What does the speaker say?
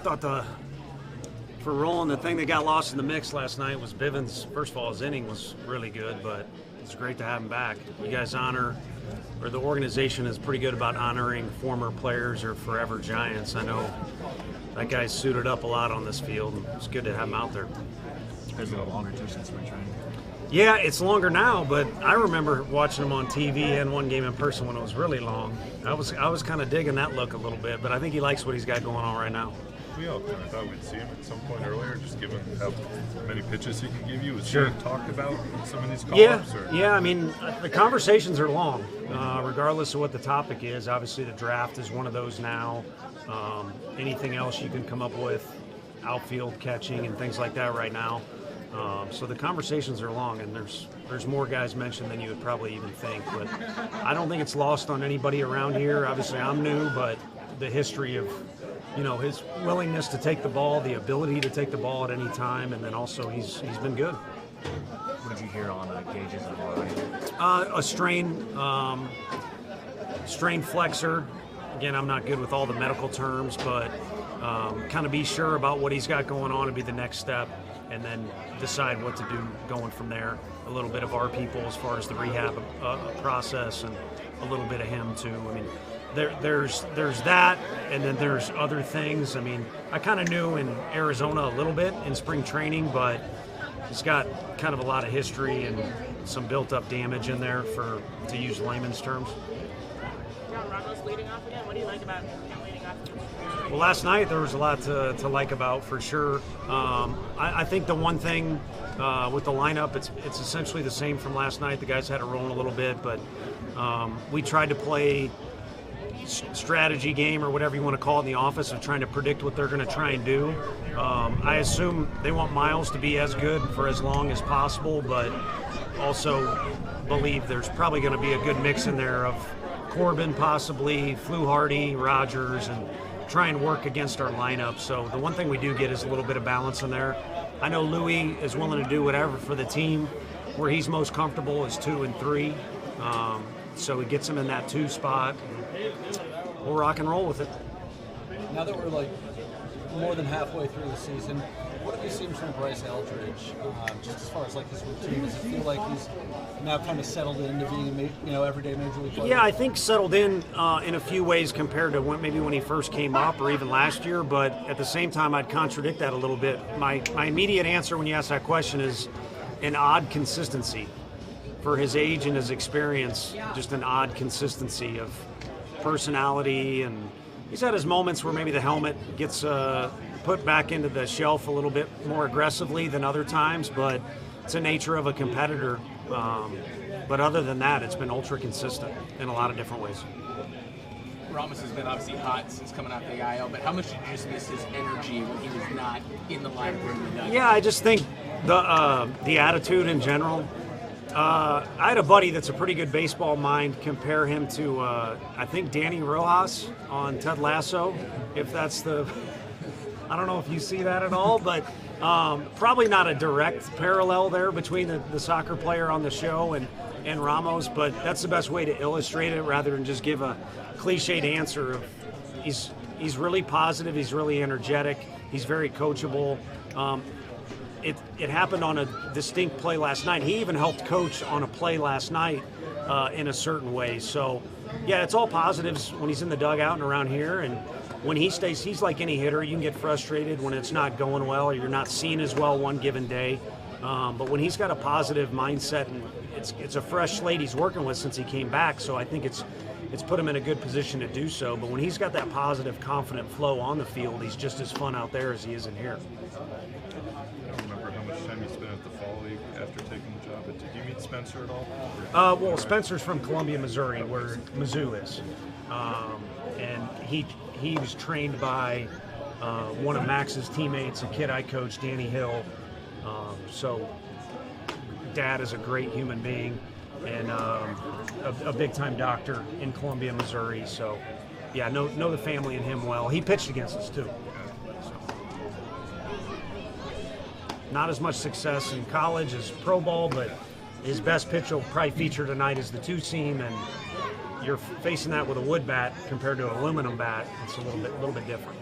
thought for Roland, the thing that got lost in the mix last night was Bivens. First of all, his inning was really good, but it's great to have him back. You guys the organization is pretty good about honoring former players or forever Giants. I know that guy's suited up a lot on this field, and it's good to have him out there. It's a little longer too since spring training. Yeah, it's longer now, but I remember watching him on TV and one game in person when it was really long. I was kind of digging that look a little bit, but I think he likes what he's got going on right now. We all kind of thought we'd see him at some point earlier, just given how many pitches he can give you. Was sure. he talked about some of these call-ups? Yeah. I mean, the conversations are long, regardless of what the topic is. Obviously, the draft is one of those now. Anything else you can come up with, outfield catching and things like that right now. So the conversations are long, and there's more guys mentioned than you would probably even think. But I don't think it's lost on anybody around here. Obviously, I'm new, but the history of his willingness to take the ball, the ability to take the ball at any time, and then also he's been good. What did you hear on Gage's MRI? A strain flexor. Again, I'm not good with all the medical terms, but kind of be sure about what he's got going on and be the next step, and then decide what to do going from there. A little bit of our people as far as the rehab process, and a little bit of him too. I mean, there's that, and then there's other things. I mean, I kind of knew in Arizona a little bit in spring training, but he's got kind of a lot of history and some built-up damage in there, to use layman's terms. Ramos leading off again. What do you like about him leading off again? Well, last night there was a lot to like about, for sure. I think the one thing with the lineup, it's essentially the same from last night. The guys had to roll a little bit, but we tried to play strategy game or whatever you want to call it in the office of trying to predict what they're going to try and do. I assume they want Miles to be as good for as long as possible, but also believe there's probably going to be a good mix in there of Corbin possibly, Fluharty, Rogers, and try and work against our lineup. So the one thing we do get is a little bit of balance in there. I know Louis is willing to do whatever for the team. Where he's most comfortable is 2 and 3. So he gets him in that 2 spot. We'll rock and roll with it. Now that we're more than halfway through the season, what have you seen from Bryce Eldridge? Just as far as his routine, does it feel like he's now kind of settled into being a everyday major league player? Yeah, I think settled in a few ways compared to when he first came up or even last year. But at the same time, I'd contradict that a little bit. My immediate answer when you ask that question is an odd consistency. For his age and his experience, just an odd consistency of personality, and he's had his moments where maybe the helmet gets put back into the shelf a little bit more aggressively than other times, but it's the nature of a competitor. But other than that, it's been ultra consistent in a lot of different ways. Ramos has been obviously hot since coming off the IL, but how much did you just miss his energy when he was not in the lineup? Yeah, I just think the attitude in general. I had a buddy that's a pretty good baseball mind compare him to, I think, Danny Rojas on Ted Lasso, if that's I don't know if you see that at all, but probably not a direct parallel there between the soccer player on the show and Ramos, but that's the best way to illustrate it rather than just give a cliched answer of he's really positive, he's really energetic, he's very coachable. It happened on a distinct play last night. He even helped coach on a play last night in a certain way. So, yeah, it's all positives when he's in the dugout and around here. And when he's like any hitter. You can get frustrated when it's not going well or you're not seen as well one given day. But when he's got a positive mindset and it's a fresh slate he's working with since he came back, so I think it's put him in a good position to do so. But when he's got that positive, confident flow on the field, he's just as fun out there as he is in here. I don't remember how much time you spent at the Fall League after taking the job, but did you meet Spencer at all? Well, Spencer's from Columbia, Missouri, where Mizzou is. And he was trained by one of Max's teammates, a kid I coached, Danny Hill. So Dad is a great human being and a big-time doctor in Columbia, Missouri. So, yeah, know the family and him well. He pitched against us, too. Not as much success in college as pro ball, but his best pitch will probably feature tonight is the 2-seam, and you're facing that with a wood bat compared to an aluminum bat. It's a little bit different.